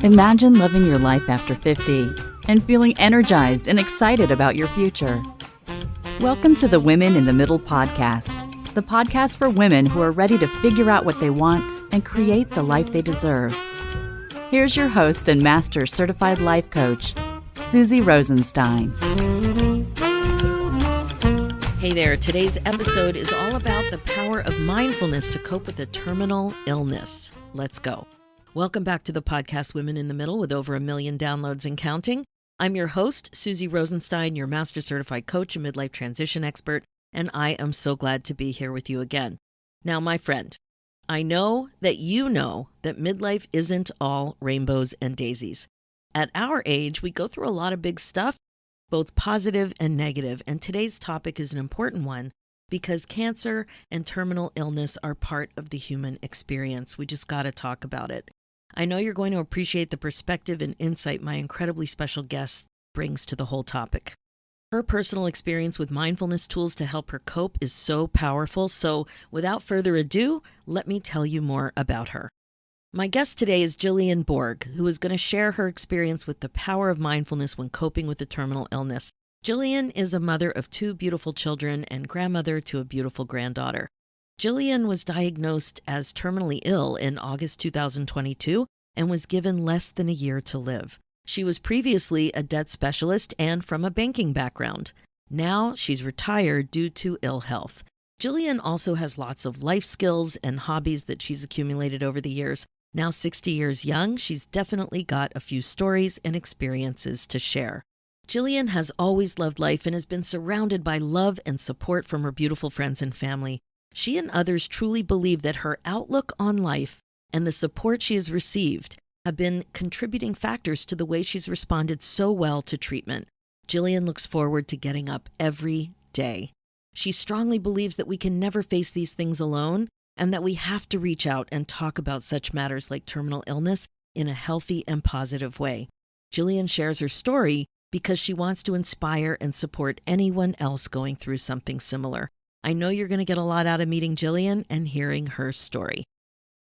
Imagine living your life after 50 and feeling energized and excited about your future. Welcome to the Women in the Middle podcast, the podcast for women who are ready to figure out what they want and create the life they deserve. Here's your host and Master Certified Life Coach, Susie Rosenstein. Hey there, today's episode is all about the power of mindfulness to cope with a terminal illness. Let's go. Welcome back to the podcast Women in the Middle with over 1 million downloads and counting. I'm your host, Susie Rosenstein, your Master Certified Coach and Midlife Transition Expert, and I am so glad to be here with you again. Now, my friend, I know that you know that midlife isn't all rainbows and daisies. At our age, we go through a lot of big stuff, both positive and negative, and today's topic is an important one because cancer and terminal illness are part of the human experience. We just got to talk about it. I know you're going to appreciate the perspective and insight my incredibly special guest brings to the whole topic. Her personal experience with mindfulness tools to help her cope is so powerful, so without further ado, let me tell you more about her. My guest today is Gillian Borg, who is going to share her experience with the power of mindfulness when coping with a terminal illness. Gillian is a mother of 2 beautiful children and grandmother to a beautiful granddaughter. Gillian was diagnosed as terminally ill in August 2022 and was given less than a year to live. She was previously a debt specialist and from a banking background. Now she's retired due to ill health. Gillian also has lots of life skills and hobbies that she's accumulated over the years. Now 60 years young, she's definitely got a few stories and experiences to share. Gillian has always loved life and has been surrounded by love and support from her beautiful friends and family. She and others truly believe that her outlook on life and the support she has received have been contributing factors to the way she's responded so well to treatment. Gillian looks forward to getting up every day. She strongly believes that we can never face these things alone and that we have to reach out and talk about such matters like terminal illness in a healthy and positive way. Gillian shares her story because she wants to inspire and support anyone else going through something similar. I know you're going to get a lot out of meeting Gillian and hearing her story.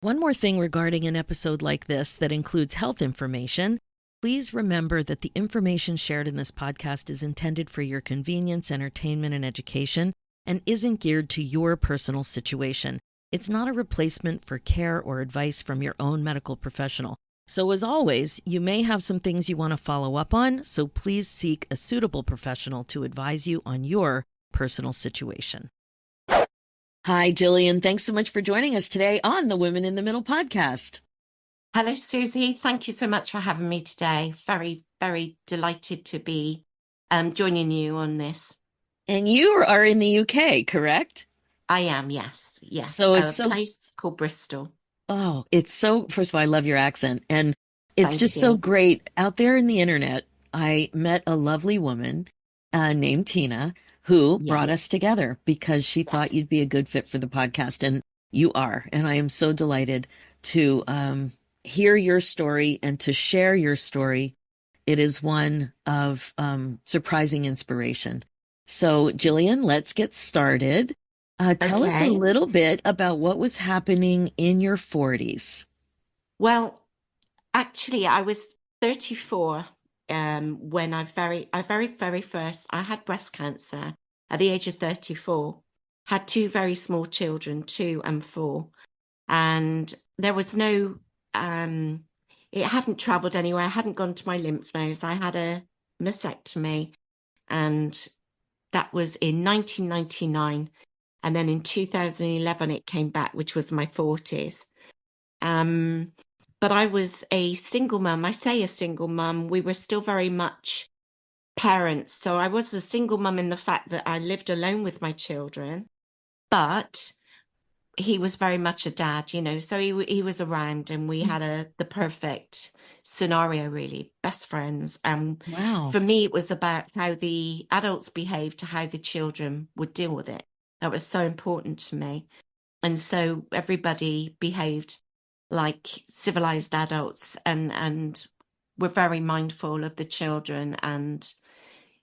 One more thing regarding an episode like this that includes health information, please remember that the information shared in this podcast is intended for your convenience, entertainment, and education, and isn't geared to your personal situation. It's not a replacement for care or advice from your own medical professional. So as always, you may have some things you want to follow up on, so please seek a suitable professional to advise you on your personal situation. Hi, Gillian. Thanks so much for joining us today on the Women in the Middle podcast. Hello, Susie. Thank you so much for having me today. Very, very delighted to be joining you on this. And you are in the UK, correct? I am, yes. So it's a place called Bristol. Oh, it's so, first of all, I love your accent. And it's Thank just you. so great. Out there in the internet, I met a lovely woman named Tina who brought us together because she thought you'd be a good fit for the podcast. And you are. And I am so delighted to hear your story and to share your story. It is one of surprising inspiration. So, Gillian, let's get started. Tell us a little bit about what was happening in your 40s. Well, actually, I was 34 when I had breast cancer at the age of 34. Had 2 very small children, 2 and 4, and there was no. It hadn't travelled anywhere. I hadn't gone to my lymph nodes. I had a mastectomy, and that was in 1999. And then in 2011, it came back, which was my 40s. But I was a single mum. I say a single mum. We were still very much parents. So I was a single mum in the fact that I lived alone with my children. But he was very much a dad, so he was around, and we had the perfect scenario, really, best friends. And for me, it was about how the adults behaved to how the children would deal with it. That was so important to me. And so everybody behaved like civilized adults and were very mindful of the children and,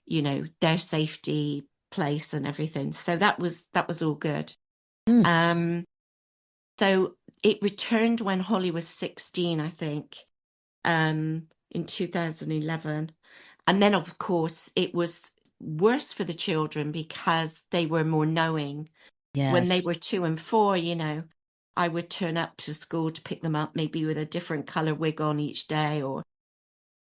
their safety place and everything. So that was all good. So it returned when Holly was 16, I think, in 2011. And then, of course, it was worse for the children because they were more knowing. When they Yes. were 2 and 4, I would turn up to school to pick them up, maybe with a different color wig on each day or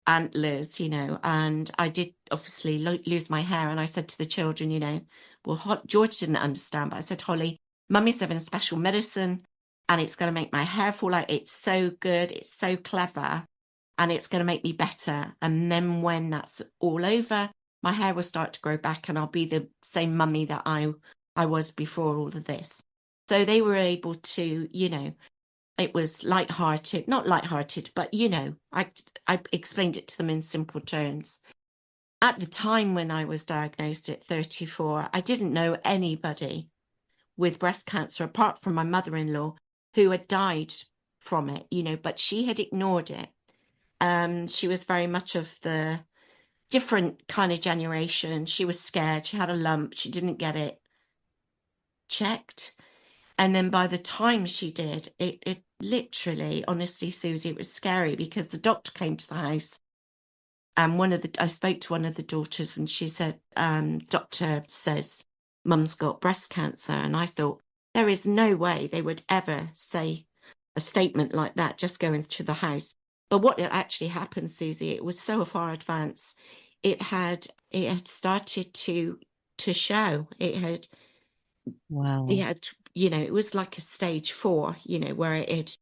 antlers, and I did obviously lose my hair. And I said to the children, well, George didn't understand, but I said, Holly, mummy's having special medicine and it's going to make my hair fall out. It's so good. It's so clever. And it's going to make me better. And then when that's all over, my hair will start to grow back and I'll be the same mummy that I was before all of this. So they were able to, it was lighthearted, not lighthearted, but I explained it to them in simple terms. At the time when I was diagnosed at 34, I didn't know anybody with breast cancer apart from my mother-in-law who had died from it, but she had ignored it. She was very much of the different kind of generation. She was scared. She had a lump. She didn't get it checked. And then by the time she did, it literally, honestly, Susie, it was scary because the doctor came to the house and I spoke to one of the daughters and she said, doctor says, mum's got breast cancer. And I thought, there is no way they would ever say a statement like that, just going to the house. But what actually happened, Susie, it was so far advanced. It had started to show. Wow. It was like a stage 4, where it,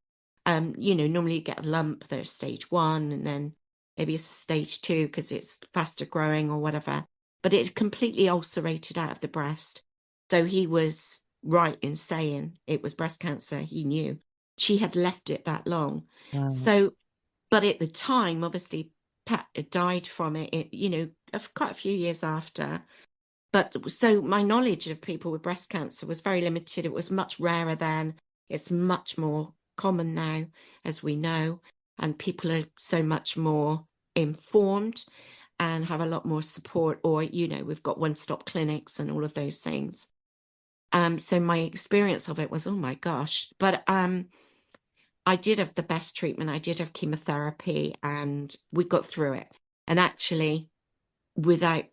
normally you get a lump, there's stage 1, and then maybe it's stage 2 because it's faster growing or whatever. But it completely ulcerated out of the breast. So he was right in saying it was breast cancer. He knew. She had left it that long. Wow. So, but at the time, obviously, Pat had died from it, quite a few years after. But so my knowledge of people with breast cancer was very limited. It was much rarer then. It's much more common now, as we know, and people are so much more informed and have a lot more support, or, we've got one-stop clinics and all of those things. So my experience of it was, oh my gosh. But I did have the best treatment. I did have chemotherapy and we got through it. And actually, without,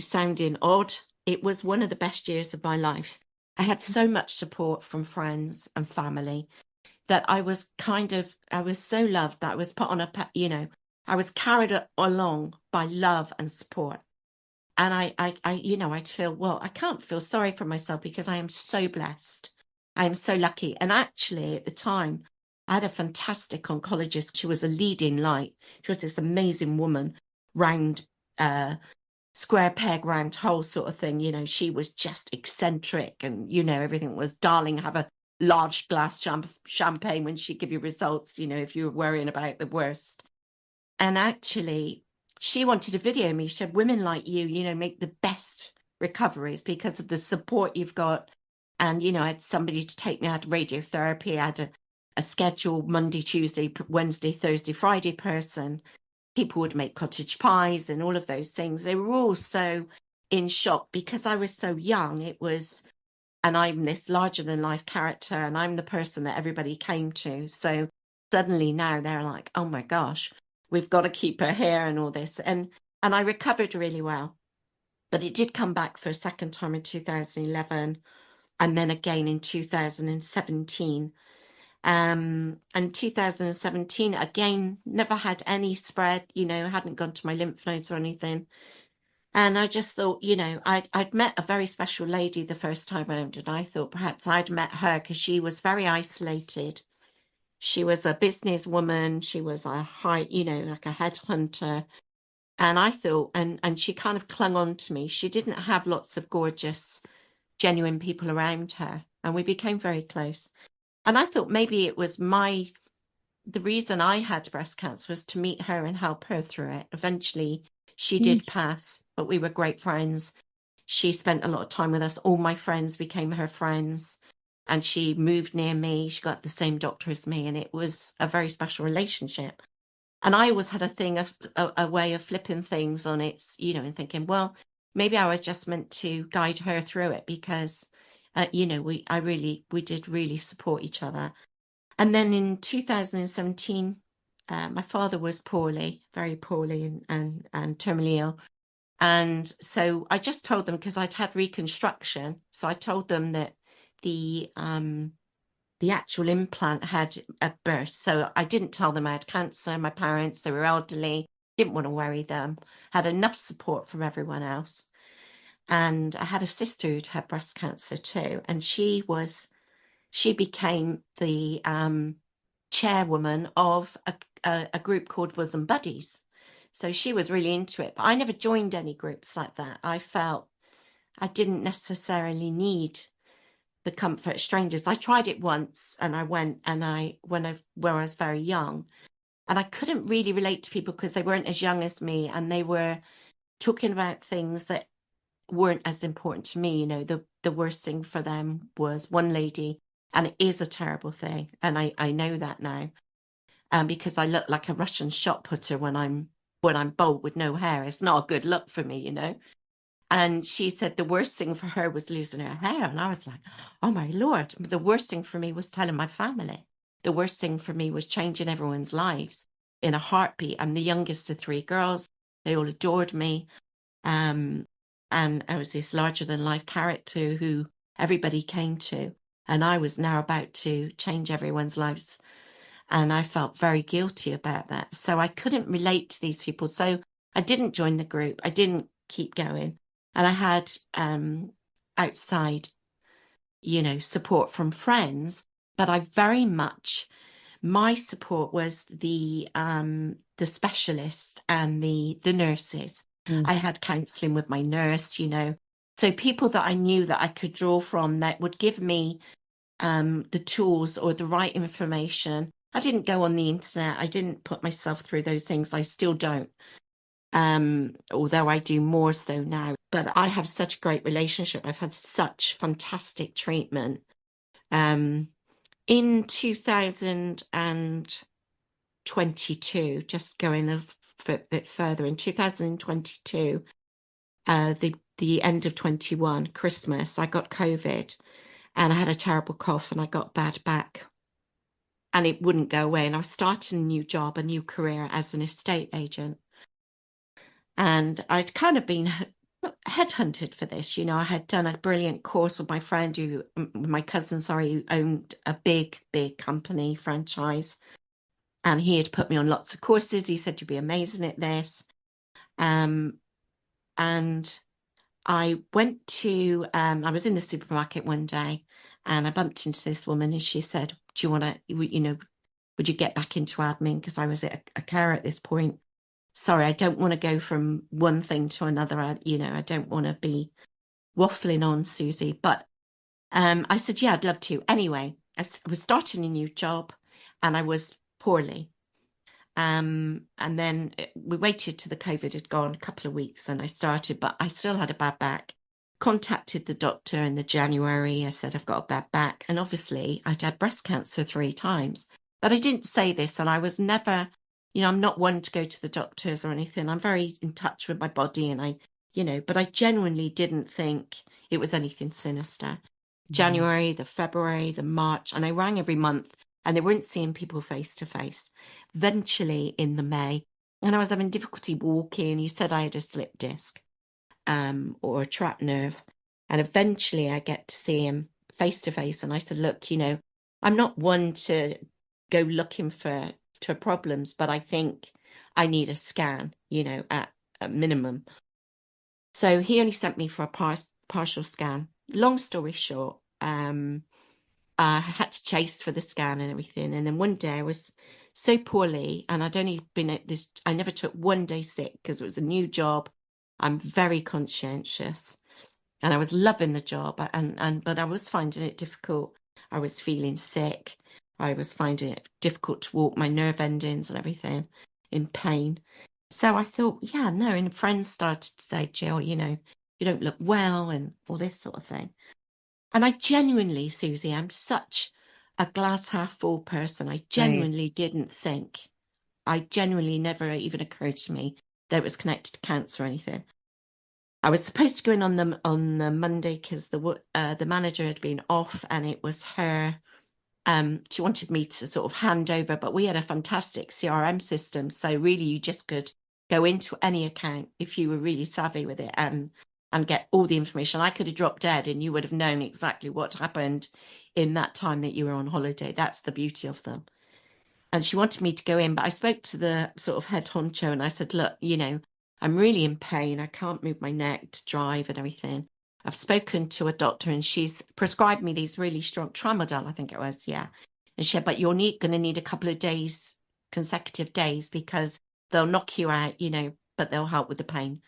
sounding odd, it was one of the best years of my life. I had so much support from friends and family that I was so loved that I was put on I was carried along by love and support. And I'd feel, well, I can't feel sorry for myself because I am so blessed. I am so lucky. And actually, at the time, I had a fantastic oncologist. She was a leading light. She was this amazing woman, round, square peg, round hole sort of thing. She was just eccentric and, everything was, darling, have a large glass champagne when she give you results, if you were worrying about the worst. And actually, she wanted to video me. She said, women like you, make the best recoveries because of the support you've got. And, I had somebody to take me. I had radiotherapy. I had a scheduled Monday, Tuesday, Wednesday, Thursday, Friday person. People would make cottage pies and all of those things. They were all so in shock because I was so young. And I'm this larger than life character and I'm the person that everybody came to. So suddenly now they're like, oh my gosh, we've got to keep her here and all this. And I recovered really well. But it did come back for a second time in 2011 and then again in 2017. And 2017, again, never had any spread, hadn't gone to my lymph nodes or anything. And I just thought, I'd met a very special lady the first time around, and I thought perhaps I'd met her because she was very isolated. She was a businesswoman. She was a like a headhunter. And I thought, and she kind of clung on to me. She didn't have lots of gorgeous, genuine people around her. And we became very close. And I thought maybe it was the reason I had breast cancer was to meet her and help her through it. Eventually, she did pass, but we were great friends. She spent a lot of time with us. All my friends became her friends. And she moved near me. She got the same doctor as me. And it was a very special relationship. And I always had a way of flipping things on it, and thinking, well, maybe I was just meant to guide her through it because, we did really support each other. And then in 2017, my father was poorly, very poorly, and terminally ill. And so I just told them, because I'd had reconstruction. So I told them that the actual implant had a burst. So I didn't tell them I had cancer. My parents, they were elderly, didn't want to worry them, had enough support from everyone else. And I had a sister who'd had breast cancer too. And she became the chairwoman of a group called Bosom Buddies. So she was really into it. But I never joined any groups like that. I felt I didn't necessarily need the comfort of strangers. I tried it once, and I went, and when I was very young, and I couldn't really relate to people because they weren't as young as me, and they were talking about things that weren't as important to me. You know, the worst thing for them was one lady, and it is a terrible thing, and I know that now, because I look like a Russian shot putter when I'm bald with no hair. It's not a good look for me, you know. And she said the worst thing for her was losing her hair. And I was like, oh my Lord. The worst thing for me was telling my family. The worst thing for me was changing everyone's lives in a heartbeat. I'm the youngest of three girls. They all adored me. And I was this larger than life character who everybody came to. And I was now about to change everyone's lives. And I felt very guilty about that. So I couldn't relate to these people. So I didn't join the group. I didn't keep going. And I had outside, you know, support from friends, but I very much, my support was the specialists and the nurses. I had counselling with my nurse, you know, so people that I knew that I could draw from that would give me the tools or the right information. I didn't go on the internet. I didn't put myself through those things. I still don't. Although I do more so now, but I have such a great relationship. I've had such fantastic treatment. In 2022, just going a bit further, in 2022, the end of 21, Christmas, I got COVID, and I had a terrible cough, and I got bad back, and it wouldn't go away. And I was starting a new job, a new career as an estate agent. And I'd kind of been headhunted for this. You know, I had done a brilliant course with my friend my cousin, sorry, who owned a big, big company franchise. And he had put me on lots of courses. He said, you'd be amazing at this. And I went to, I was in the supermarket one day, and I bumped into this woman, and she said, do you want to, you know, would you get back into admin? Because I was a carer at this point. Sorry, I don't want to go from one thing to another. You know, I don't want to be waffling on, Susie. But I said, yeah, I'd love to. Anyway, I was starting a new job, and I was poorly. And then we waited till the COVID had gone a couple of weeks, and I started, but I still had a bad back. Contacted the doctor in the January. I said, I've got a bad back. And obviously, I'd had breast cancer 3 times. But I didn't say this, and I was never, you know, I'm not one to go to the doctors or anything. I'm very in touch with my body, and you know, but I genuinely didn't think it was anything sinister. January, the February, the March, and I rang every month, and they weren't seeing people face to face. Eventually in the May, and I was having difficulty walking. He said I had a slip disc or a trapped nerve. And eventually I get to see him face to face. And I said, look, you know, I'm not one to go looking for problems, but I think I need a scan, you know, at a minimum. So he only sent me for a partial scan. Long story short, I had to chase for the scan and everything. And then one day I was so poorly, and I'd only been at this, I never took one day sick because it was a new job. I'm very conscientious, and I was loving the job, but I was finding it difficult. I was feeling sick. I was finding it difficult to walk, my nerve endings and everything, in pain. So I thought, yeah, no. And friends started to say, Jill, you know, you don't look well, and all this sort of thing. And I genuinely, Susie, I'm such a glass half full person. I genuinely didn't think, I genuinely never even occurred to me that it was connected to cancer or anything. I was supposed to go in on the Monday because the manager had been off, and it was her She wanted me to sort of hand over, but we had a fantastic CRM system. So really you just could go into any account if you were really savvy with it and get all the information. I could have dropped dead and you would have known exactly what happened in that time that you were on holiday. That's the beauty of them. And she wanted me to go in, but I spoke to the sort of head honcho and I said, look, I'm really in pain. I can't move my neck to drive and everything. I've spoken to a doctor and she's prescribed me these really strong tramadol, I think it was, yeah. And she said, but you're going to need a couple of days, consecutive days, because they'll knock you out, but they'll help with the pain.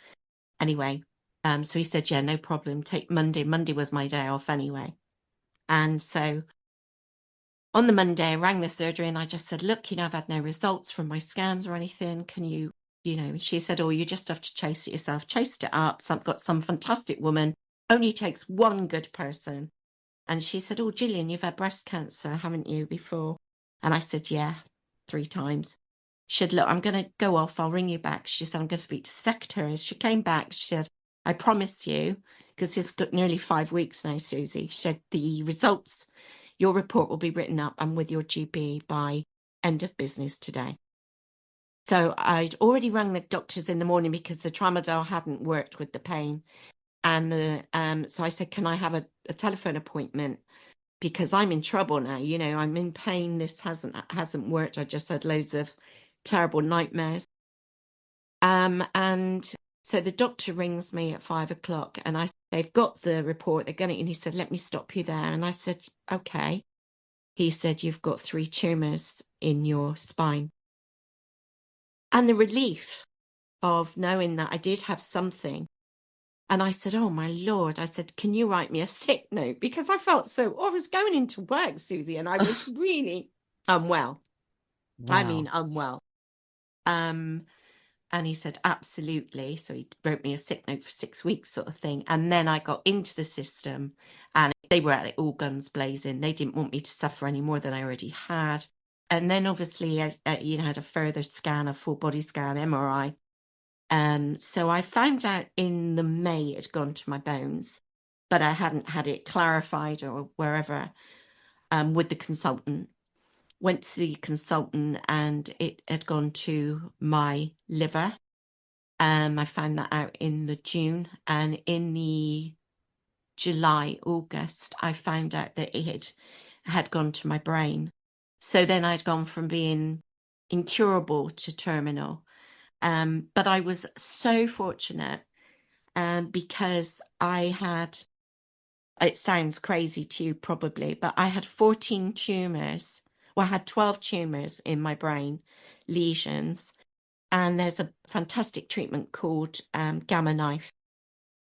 Anyway, so he said, yeah, no problem. Take Monday. Monday was my day off anyway. And so on the Monday, I rang the surgery and I just said, look, I've had no results from my scans or anything. Can you, and she said, oh, you just have to chase it yourself. Chased it up. So I've got some fantastic woman. Only takes one good person. And she said, oh, Gillian, you've had breast cancer, haven't you, before? And I said, yeah, 3 times. She said, look, I'm going to go off. I'll ring you back. She said, I'm going to speak to the secretary. She came back. She said, I promise you, because it's got nearly 5 weeks now, Susie. She said, the results, your report will be written up and with your GP by end of business today. So I'd already rang the doctors in the morning because the tramadol hadn't worked with the pain. And so I said, can I have a telephone appointment? Because I'm in trouble now, I'm in pain. This hasn't worked. I just had loads of terrible nightmares. And so the doctor rings me at 5 o'clock and I said, they've got the report, they're going to, and he said, let me stop you there. And I said, okay. He said, you've got 3 tumors in your spine. And the relief of knowing that I did have something. And I said, oh, my Lord, I said, can you write me a sick note? Because I felt I was going into work, Susie, and I was really unwell. Wow. I mean, unwell. And he said, absolutely. So he wrote me a sick note for 6 weeks sort of thing. And then I got into the system and they were at it all guns blazing. They didn't want me to suffer any more than I already had. And then obviously I had a further scan, a full body scan, MRI. So I found out in the May it had gone to my bones, but I hadn't had it clarified or wherever with the consultant. Went to the consultant and it had gone to my liver. I found that out in the June, and in the July, August, I found out that it had gone to my brain. So then I'd gone from being incurable to terminal. But I was so fortunate because I had, it sounds crazy to you probably, but I had 14 tumors. Well, I had 12 tumors in my brain, lesions. And there's a fantastic treatment called gamma knife.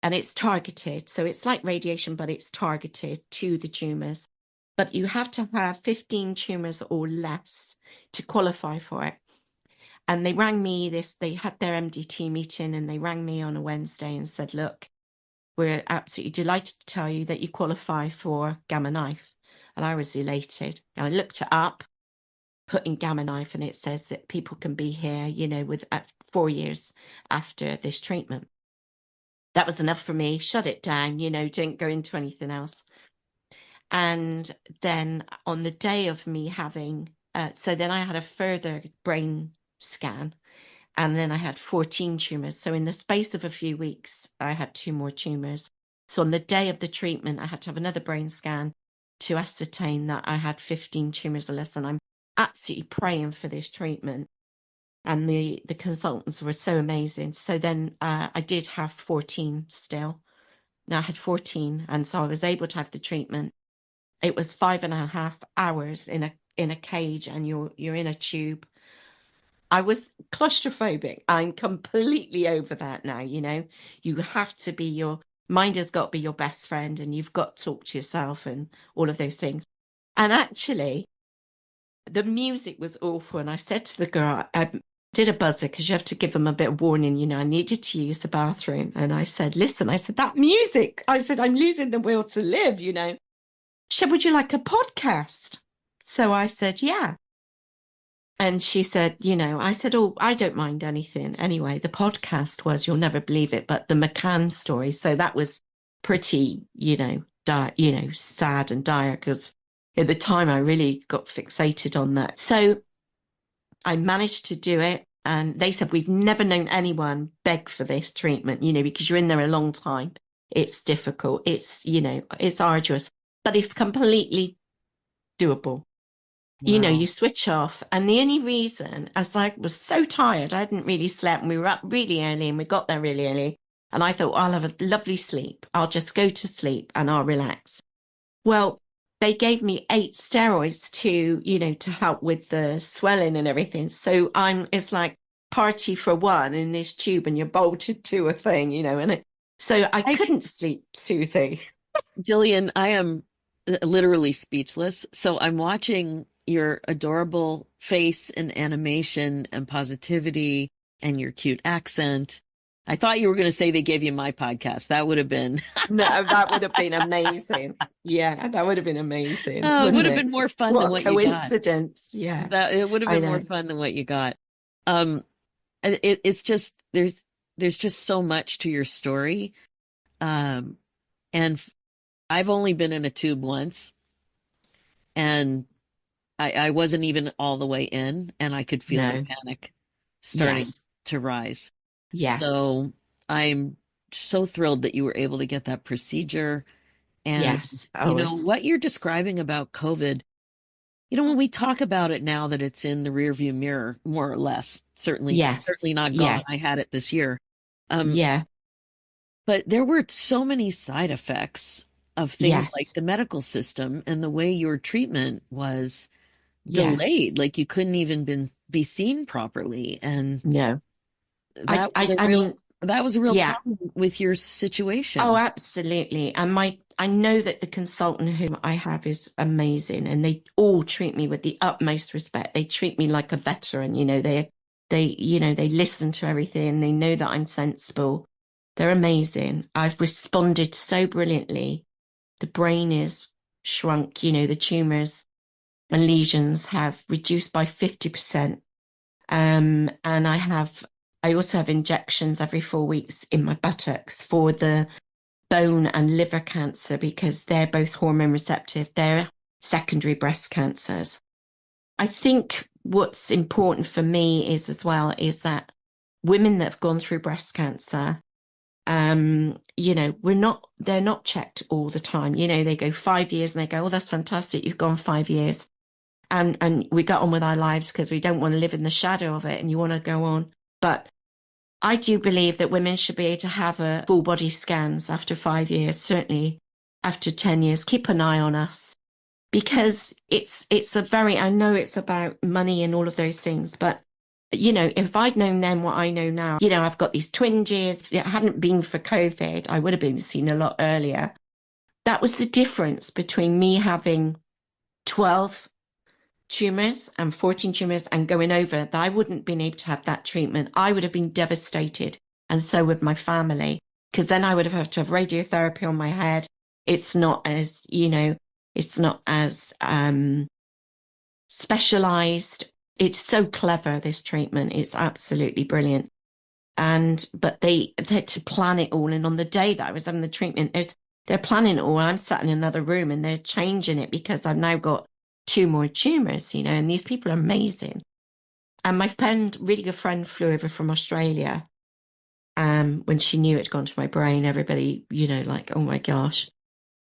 And it's targeted. So it's like radiation, but it's targeted to the tumors. But you have to have 15 tumors or less to qualify for it. And they rang me they had their MDT meeting and they rang me on a Wednesday and said, look, we're absolutely delighted to tell you that you qualify for gamma knife. And I was elated. And I looked it up, put in gamma knife, and it says that people can be here, with 4 years after this treatment. That was enough for me. Shut it down, didn't go into anything else. And then on the day of me having, so then I had a further brain scan, and then I had 14 tumors. So in the space of a few weeks, I had 2 more tumors. So on the day of the treatment, I had to have another brain scan to ascertain that I had 15 tumors or less. And I'm absolutely praying for this treatment. And the consultants were so amazing. So then I did have 14 still. Now I had 14, and so I was able to have the treatment. It was 5.5 hours in a cage, and you're in a tube. I was claustrophobic. I'm completely over that now, You have to be your mind has got to be your best friend, and you've got to talk to yourself and all of those things. And actually, the music was awful. And I said to the girl, I did a buzzer because you have to give them a bit of warning, I needed to use the bathroom. And I said, listen, that music, I'm losing the will to live, She said, would you like a podcast? So I said, yeah. And she said, I said, oh, I don't mind anything. Anyway, the podcast was, you'll never believe it, but the McCann story. So that was pretty, sad and dire because at the time, I really got fixated on that. So I managed to do it. And they said, we've never known anyone beg for this treatment, because you're in there a long time. It's difficult. It's arduous, but it's completely doable. You Wow. switch off. And the only reason, as I was so tired, I hadn't really slept, and we were up really early and we got there really early. And I thought, I'll have a lovely sleep. I'll just go to sleep and I'll relax. Well, they gave me 8 steroids to help with the swelling and everything. So it's like party for one in this tube and you're bolted to a thing, so I I, couldn't sleep, Susie. Gillian, I am literally speechless. So I'm watching your adorable face and animation and positivity and your cute accent. I thought you were going to say they gave you my podcast. That would have been, No, that would have been amazing. Yeah, that would have been amazing, oh, it would wouldn't have it? been more fun than What a what you got. coincidence. Yeah, That it would have I been more know. fun than what you got. Um, it's just there's just so much to your story. Um, and I've only been in a tube once, and I wasn't even all the way in, and I could feel the No. panic starting Yes. to rise. Yes. So I'm so thrilled that you were able to get that procedure. And, Yes. Oh, what you're describing about COVID, when we talk about it now that it's in the rearview mirror, more or less, yes. certainly not Yeah. gone. I had it this year. Um, Yeah. but there were so many side effects of things like Yes. the medical system and the way your treatment was Yes. delayed, like you couldn't even be seen properly. And No. I, that was I, a I real mean, that was a real yeah. problem with your Oh, situation. absolutely. And I know that the consultant whom I have is amazing, and they all treat me with the utmost respect. They treat me like a veteran. They listen to everything. They know that I'm sensible. They're amazing. I've responded so brilliantly. The brain is shrunk. The tumors and lesions have reduced by 50%. And I also have injections every 4 weeks in my buttocks for the bone and liver cancer because they're both hormone receptive. They're secondary breast cancers. I think what's important for me is as well is that women that have gone through breast cancer, they're not checked all the time. They go 5 years and they go, oh, that's fantastic. You've gone 5 years. And we got on with our lives because we don't want to live in the shadow of it and you want to go on. But I do believe that women should be able to have a full body scans after 5 years, certainly after 10 years. Keep an eye on us because I know it's about money and all of those things, but if I'd known then what I know now, I've got these twinges. If it hadn't been for COVID, I would have been seen a lot earlier. That was the difference between me having 12 tumors and 14 tumors and going over, that I wouldn't have been able to have that treatment. I would have been devastated, and so would my family, because then I would have had to have radiotherapy on my head. It's not as, specialized. It's so clever, this treatment. It's absolutely brilliant. But they had to plan it all. And on the day that I was having the treatment, they're planning it all. I'm sat in another room and they're changing it because I've now got 2 more tumors, and these people are amazing. And my friend, really good friend, flew over from Australia. When she knew it had gone to my brain, everybody, like, oh my gosh.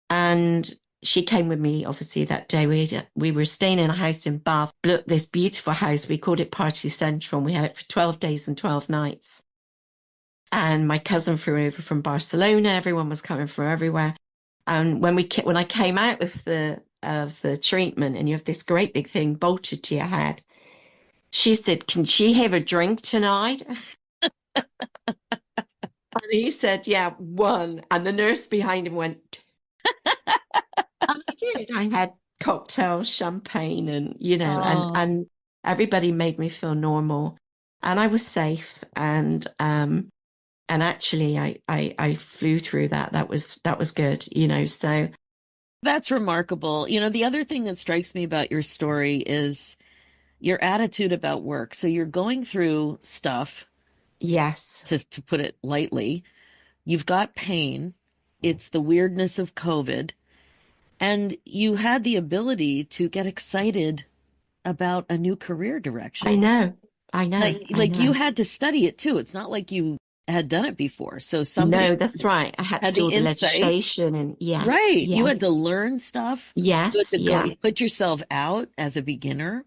And she came with me, obviously, that day. We were staying in a house in Bath, this beautiful house. We called it Party Central, and we had it for 12 days and 12 nights. And my cousin flew over from Barcelona. Everyone was coming from everywhere. And when I came out of the treatment, and you have this great big thing bolted to your head, she said, "Can she have a drink tonight?" And he said, "Yeah, one." And the nurse behind him went, "Two." And I did. I had cocktails, champagne, and and Oh, and everybody made me feel normal, and I was safe. And actually, I flew through that. That was good. So that's remarkable. The other thing that strikes me about your story is your attitude about work. So you're going through stuff, yes, to put it lightly. You've got pain. It's the weirdness of COVID. And you had the ability to get excited about a new career I direction. know. I know. I Like you know. had to study it too. It's not like you had done it before. So somebody No, that's right. I had to had do the all the insight. legislation and yes, Right. You yes, had to learn stuff. You had yes, to go, yeah, you put yourself out as a beginner.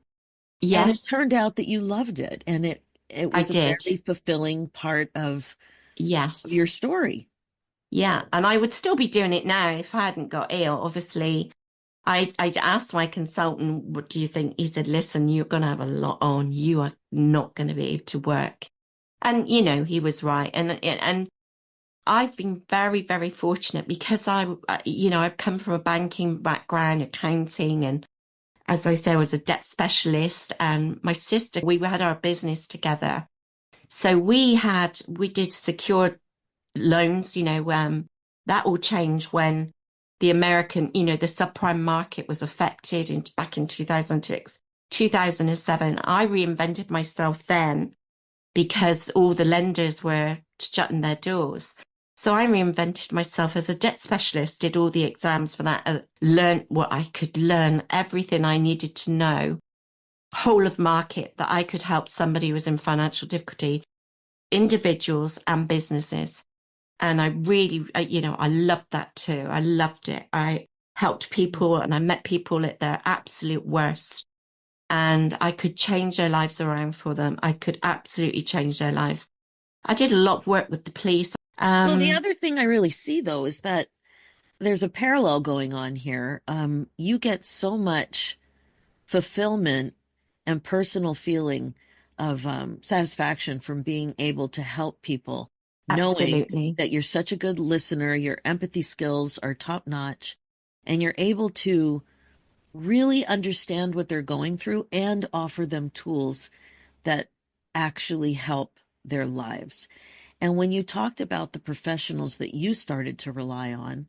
And it yes, turned out that you loved it. And it I was a did. very fulfilling part of Yes. your story. Yeah. And I would still be doing it now if I hadn't got ill. Obviously, I'd asked my consultant, what do you think? He said, listen, you're going to have a lot on. You are not going to be able to work. And, he was right. And I've been very, very fortunate because I've come from a banking background, accounting, and as I say, I was a debt specialist. And my sister, we had our business together. So we did secured loans, that all changed when the American, the subprime market was affected back in 2006, 2007. I reinvented myself then because all the lenders were shutting their doors. So I reinvented myself as a debt specialist, did all the exams for that, learned what I could learn, everything I needed to know, whole of market that I could help somebody who was in financial difficulty, individuals and businesses. And I really, I loved that too. I loved it. I helped people and I met people at their absolute worst. And I could change their lives around for them. I could absolutely change their lives. I did a lot of work with the police. Well, the other thing I really see though is that there's a parallel going on here. You get so much fulfillment and personal feeling of satisfaction from being able to help people, knowing Absolutely. that you're such a good listener, your empathy skills are top notch, and you're able to really understand what they're going through and offer them tools that actually help their lives. And when you talked about the professionals that you started to rely on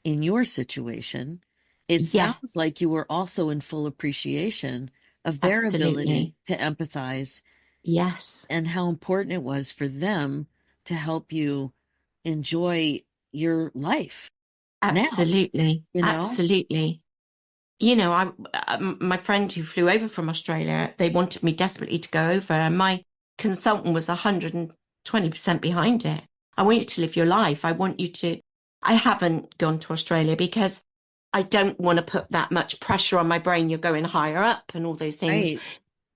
in your situation, it Yeah, sounds like you were also in full appreciation of their ability absolutely. to empathize Yes, and how important it was for them to help you enjoy your life now, absolutely. you know? Absolutely. My friend who flew over from Australia, they wanted me desperately to go over, and my consultant was 120% behind it. I want you to live your life. I haven't gone to Australia because I don't want to put that much pressure on my brain. You're going higher up and all those things. Right.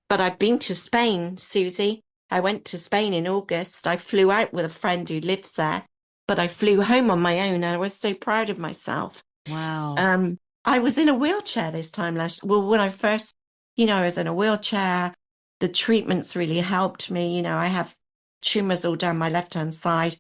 But I've been to Spain, Susie. I went to Spain in August. I flew out with a friend who lives there, but I flew home on my own and I was so proud of myself. Wow. Um, I was in a wheelchair this time last. Well, when I first, I was in a wheelchair. The treatments really helped me. I have tumors all down my left-hand side,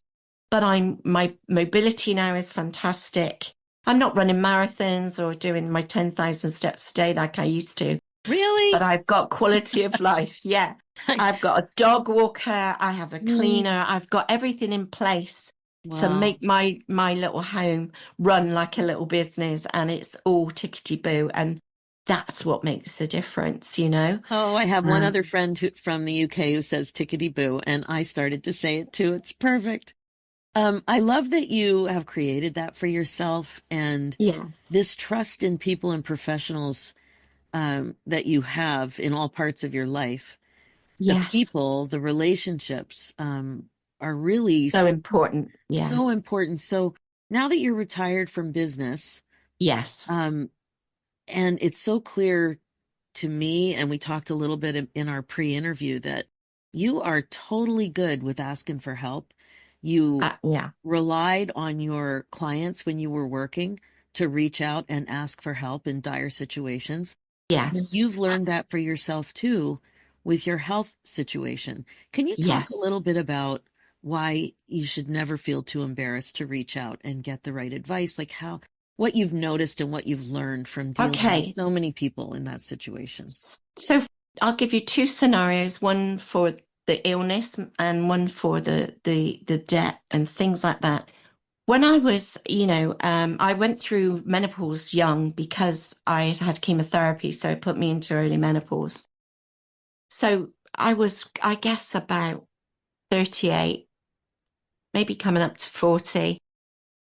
but my mobility now is fantastic. I'm not running marathons or doing my 10,000 steps a day like I used to, but Really? I've got quality of life. Yeah. I've got a dog walker, I have a Mm. cleaner, I've got everything in place to Wow. make my little home run like a little business, and it's all tickety boo, and that's what makes the difference. Oh, I have one Um, other friend from the UK who says tickety boo, and I started to say it too. It's perfect. I love that you have created that for yourself and yes, this trust in people and professionals that you have in all parts of your life. The yes, people, the relationships are really so important. Yeah, so important. So now that you're retired from business, yes, um, and it's so clear to me, and we talked a little bit in our pre-interview that you are totally good with asking for help. You yeah, relied on your clients when you were working to reach out and ask for help in dire situations. And yes, you've learned that for yourself too with your health situation. Can you talk a yes. little bit about why you should never feel too embarrassed to reach out and get the right advice? Like what you've noticed and what you've learned from dealing with Okay, so many people in that situation. so I'll give you two scenarios, one for the illness and one for the debt and things like that. When I was, I went through menopause young because I had had chemotherapy, so it put me into early menopause. So I was, I guess, about 38, maybe coming up to 40.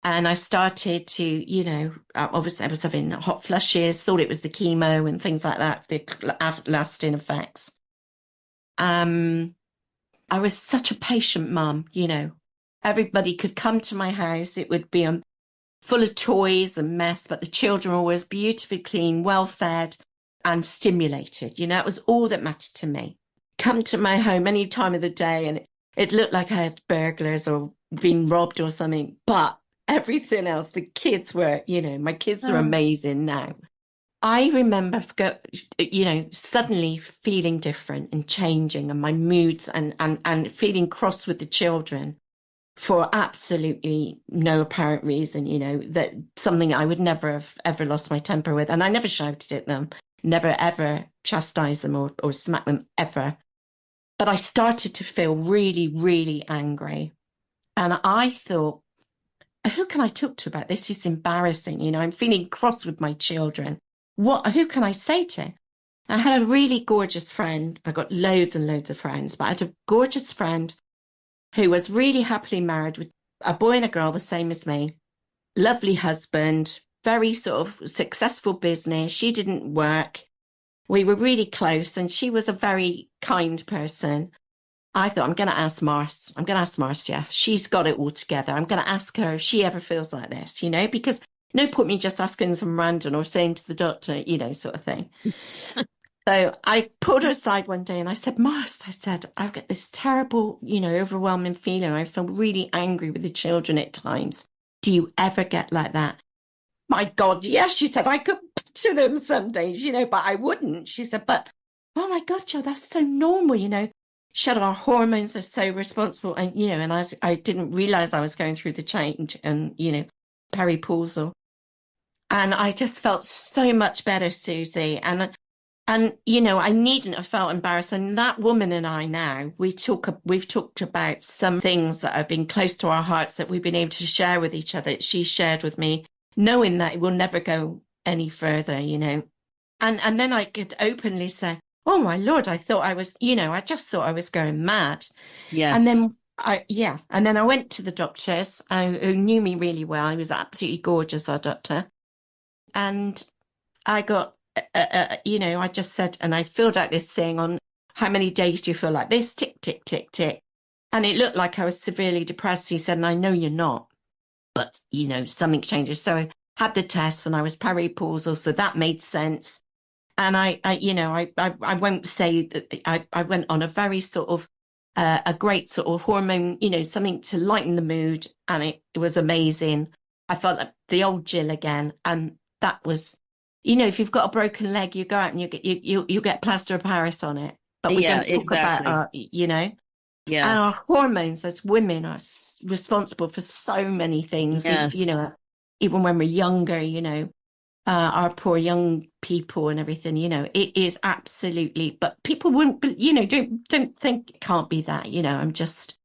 And I started to, obviously I was having hot flushes, thought it was the chemo and things like that, the lasting effects. Um, I was such a patient mum, Everybody could come to my house. It would be full of toys and mess, but the children were always beautifully clean, well fed, and stimulated. It was all that mattered to me. Come to my home any time of the day, and it looked like I had burglars or been robbed or something, but everything else, the kids were, my kids are amazing now. I remember, suddenly feeling different and changing, and my moods and feeling cross with the children for absolutely no apparent reason, that something I would never have ever lost my temper with. And I never shouted at them, never ever chastised them or smacked them ever. But I started to feel really, really angry. And I thought, who can I talk to about this? This is embarrassing. I'm feeling cross with my children. Who can I say to? I had a really gorgeous friend. I got loads and loads of friends, but I had a gorgeous friend who was really happily married with a boy and a girl, the same as me. Lovely husband, very sort of successful business. She didn't work. We were really close, and she was a very kind person. I thought, I'm going to ask Mars. I'm going to ask Marcia. She's got it all together. I'm going to ask her if she ever feels like this, because no point me just asking some random or saying to the doctor, sort of thing. So I pulled her aside one day and I said, Mars, I said, I've got this terrible, overwhelming feeling. I feel really angry with the children at times. Do you ever get like that? My God, yes, she said, I could to them some days, but I wouldn't. She said, but, oh my God, Joe, that's so normal, She said our hormones are so responsible. And, and I didn't realize I was going through the change and, peripausal. And I just felt so much better, Susie. And I needn't have felt embarrassed. And that woman and I now, we've talked about some things that have been close to our hearts that we've been able to share with each other. She shared with me, knowing that it will never go any further, And then I could openly say, oh my Lord, I thought I was, I just thought I was going mad. Yes. And then I went to the doctors who knew me really well. He was absolutely gorgeous, our doctor. And I got I just said, and I filled out this thing on how many days do you feel like this? Tick, tick, tick, tick. And it looked like I was severely depressed. He said, and I know you're not, but, something changes. So I had the tests and I was peripausal. So that made sense. And I won't say that I went on a very sort of, a great sort of hormone, something to lighten the mood. And it was amazing. I felt like the old Jill again. And that was, if you've got a broken leg, you go out and you get plaster of Paris on it. But we don't talk about our, Yeah. And our hormones as women are responsible for so many things. Yes. Even when we're younger, our poor young people and everything, it is absolutely. But people wouldn't, don't think it can't be that. I'm just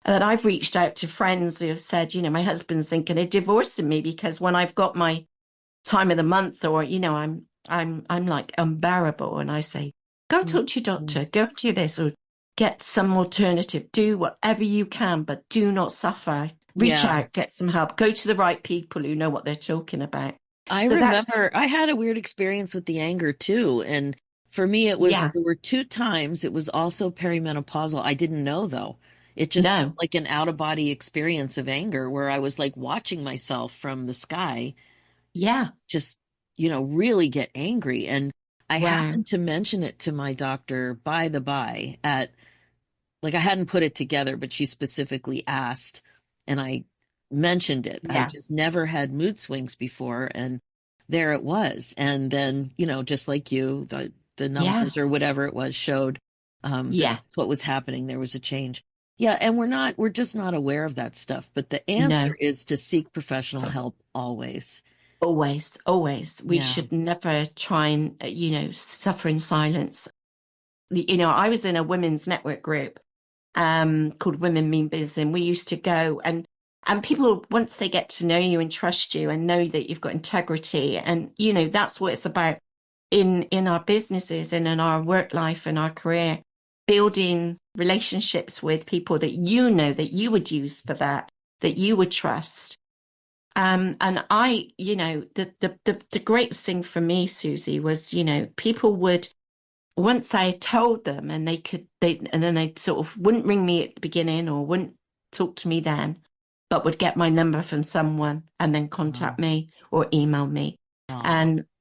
that I've reached out to friends who have said, my husband's thinking of divorcing me because when I've got my time of the month or I'm like unbearable and I say go talk to your doctor, go do this or get some alternative, do whatever you can, but do not suffer. Reach out, get some help, go to the right people who know what they're talking about. I remember I had a weird experience with the anger too, and for me it was there were 2 times. It was also perimenopausal. I didn't know though. It just felt like an out of body experience of anger where I was like watching myself from the sky. Yeah. Just, really get angry. And I happened to mention it to my doctor by the by I hadn't put it together, but she specifically asked and I mentioned it. I just never had mood swings before. And there it was. And then, just like you, the numbers or whatever it was showed that's what was happening. There was a change. Yeah. And we're just not aware of that stuff. But the answer is to seek professional help always. Always, always. We should never try and, suffer in silence. I was in a women's network group called Women Mean Business, and we used to go and people, once they get to know you and trust you and know that you've got integrity and, that's what it's about in our businesses and in our work life and our career, building relationships with people that that you would use for that you would trust. And I, the greatest thing for me, Susie, was, people would, once I told them and and then they sort of wouldn't ring me at the beginning or wouldn't talk to me then, but would get my number from someone and then contact Wow. me or email me. Wow.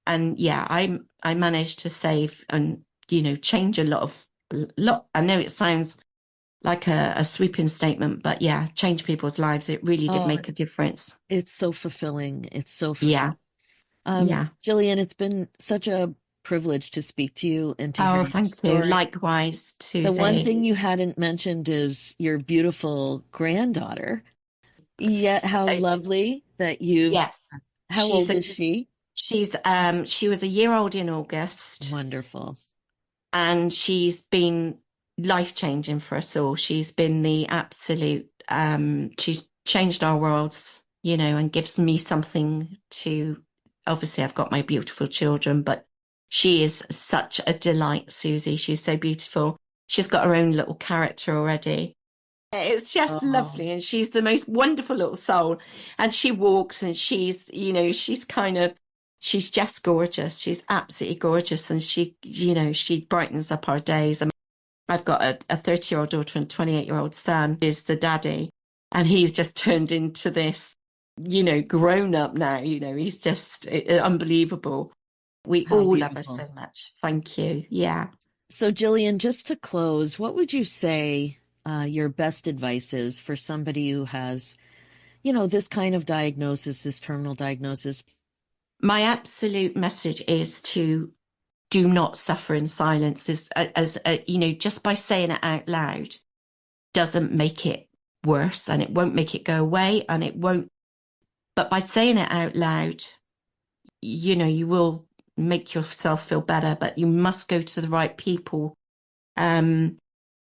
And yeah, I managed to save and, change a lot. I know it sounds like a sweeping statement, but yeah, change people's lives. It really did Oh, make a difference. it's so fulfilling. It's so Yeah, fulfilling. yeah. Gillian, it's been such a privilege to speak to you and to hear Oh, your thank you. story. Likewise, The one Susie. thing you hadn't mentioned is your beautiful granddaughter. Yet, how So, lovely that you've, yes, how she's old a is she? she was a year old in August, Wonderful. and she's been life changing for us all. She's been the absolute she's changed our worlds, and gives me something to, obviously I've got my beautiful children, but she is such a delight, Susie. She's so beautiful. She's got her own little character already. It's just Oh, lovely, and she's the most wonderful little soul. And she walks, and she's just gorgeous. She's absolutely gorgeous, and she brightens up our days. And I've got a 30-year-old daughter and 28-year-old son is the daddy, and he's just turned into this, grown up now. He's just unbelievable. We how all love her beautiful. so much. Thank you. Yeah. So, Jillian, just to close, what would you say your best advice is for somebody who has, this kind of diagnosis, this terminal diagnosis? My absolute message is to do not suffer in silence. Just by saying it out loud doesn't make it worse, and it won't make it go away, and it won't. But by saying it out loud, you will make yourself feel better, but you must go to the right people. Um,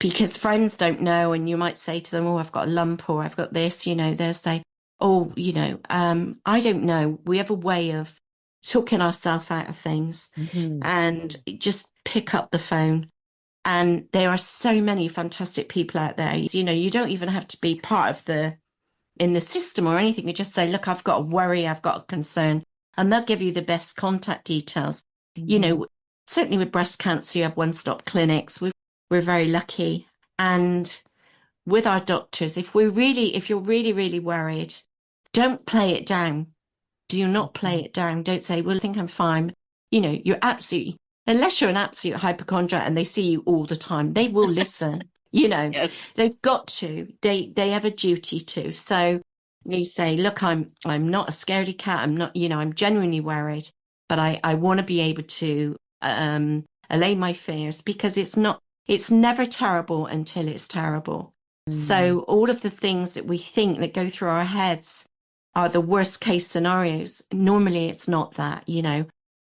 because friends don't know, and you might say to them, "Oh, I've got a lump, or I've got this," they'll say, "Oh, I don't know." We have a way of talking ourselves out of things, Hmm. and just pick up the phone. And there are so many fantastic people out there. You don't even have to be part of in the system or anything. You just say, "Look, I've got a worry, I've got a concern," and they'll give you the best contact details. You Hmm. know, Certainly with breast cancer, you have one-stop clinics. We're very lucky. And with our doctors, if you're really, really worried, don't play it down. Do not play it down. Don't say, "Well, I think I'm fine." You're absolutely, unless you're an absolute hypochondriac and they see you all the time, they will listen. Yes. They've got to. They have a duty to. So you say, "Look, I'm not a scaredy cat. I'm not, I'm genuinely worried, but I want to be able to allay my fears, because it's never terrible until it's terrible." Hmm. So all of the things that we think that go through our heads are the worst case scenarios. Normally, it's not that.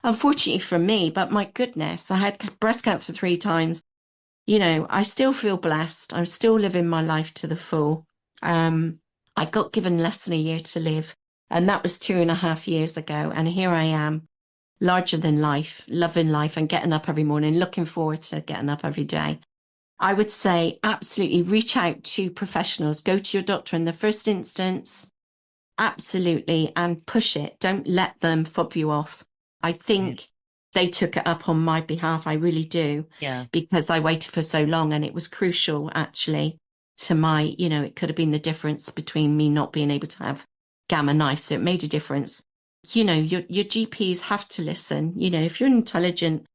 Unfortunately for me, but my goodness, I had breast cancer 3 times. I still feel blessed. I'm still living my life to the full. I got given less than a year to live, and that was 2.5 years ago. And here I am, larger than life, loving life, and getting up every morning, looking forward to getting up every day. I would say absolutely reach out to professionals. Go to your doctor in the first instance. Absolutely. And push it. Don't let them fob you off. I Right. think they took it up on my behalf. I really do, Yeah. because I waited for so long, and it was crucial actually to it could have been the difference between me not being able to have gamma knife. So it made a difference. Your GPs have to listen. If you're intelligent,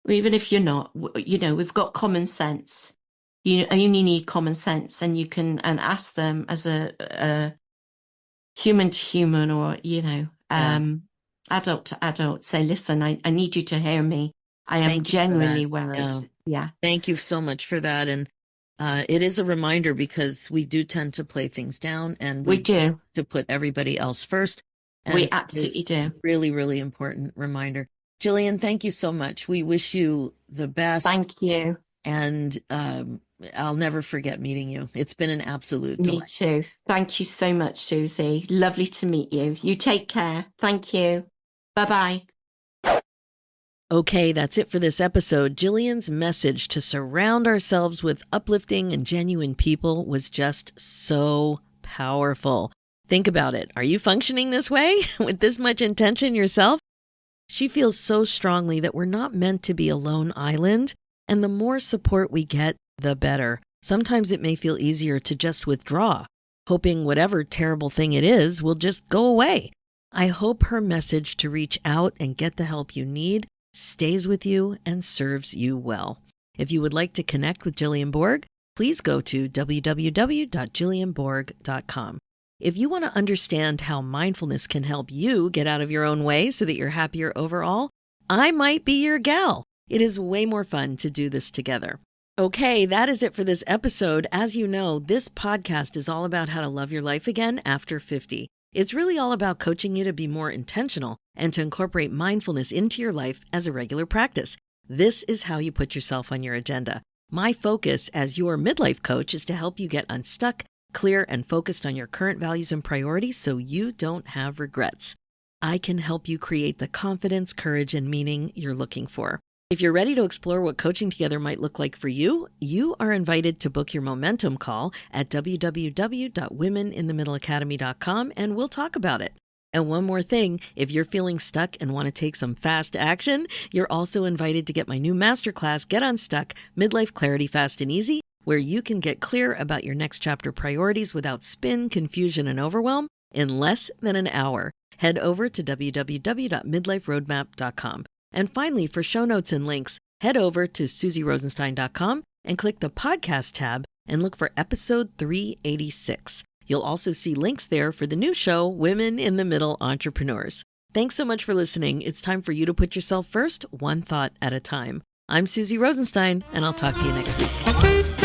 or even if you're not, we've got common sense. You only need common sense, and you can ask them as a human to human, or Yeah. adult to adult, say, "Listen, I need you to hear me. I am Thank you for that. genuinely worried." Yeah. Yeah, Thank you so much for that. And it is a reminder because we do tend to play things down and we we do. to put everybody else first. We And it absolutely is do. really, really important reminder. Jillian, thank you so much. We wish you the best. Thank you. And I'll never forget meeting you. It's been an absolute Me delight. too. Thank you so much, Susie. Lovely to meet you. You take care. Thank you. Bye bye. Okay, that's it for this episode. Jillian's message to surround ourselves with uplifting and genuine people was just so powerful. Think about it. Are you functioning this way with this much intention yourself? She feels so strongly that we're not meant to be a lone island, and the more support we get, the better. Sometimes it may feel easier to just withdraw, hoping whatever terrible thing it is will just go away. I hope her message to reach out and get the help you need stays with you and serves you well. If you would like to connect with Gillian Borg, please go to www.gillianborg.com. If you want to understand how mindfulness can help you get out of your own way so that you're happier overall, I might be your gal. It is way more fun to do this together. Okay, that is it for this episode. As you know, this podcast is all about how to love your life again after 50. It's really all about coaching you to be more intentional and to incorporate mindfulness into your life as a regular practice. This is how you put yourself on your agenda. My focus as your midlife coach is to help you get unstuck, clear, and focused on your current values and priorities so you don't have regrets. I can help you create the confidence, courage, and meaning you're looking for. If you're ready to explore what coaching together might look like for you, you are invited to book your momentum call at www.womeninthemiddleacademy.com, and we'll talk about it. And one more thing, if you're feeling stuck and want to take some fast action, you're also invited to get my new masterclass, Get Unstuck, Midlife Clarity Fast and Easy, where you can get clear about your next chapter priorities without spin, confusion, and overwhelm in less than an hour. Head over to www.midliferoadmap.com. And finally, for show notes and links, head over to susierosenstein.com and click the podcast tab and look for episode 386. You'll also see links there for the new show, Women in the Middle Entrepreneurs. Thanks so much for listening. It's time for you to put yourself first, one thought at a time. I'm Susie Rosenstein, and I'll talk to you next week.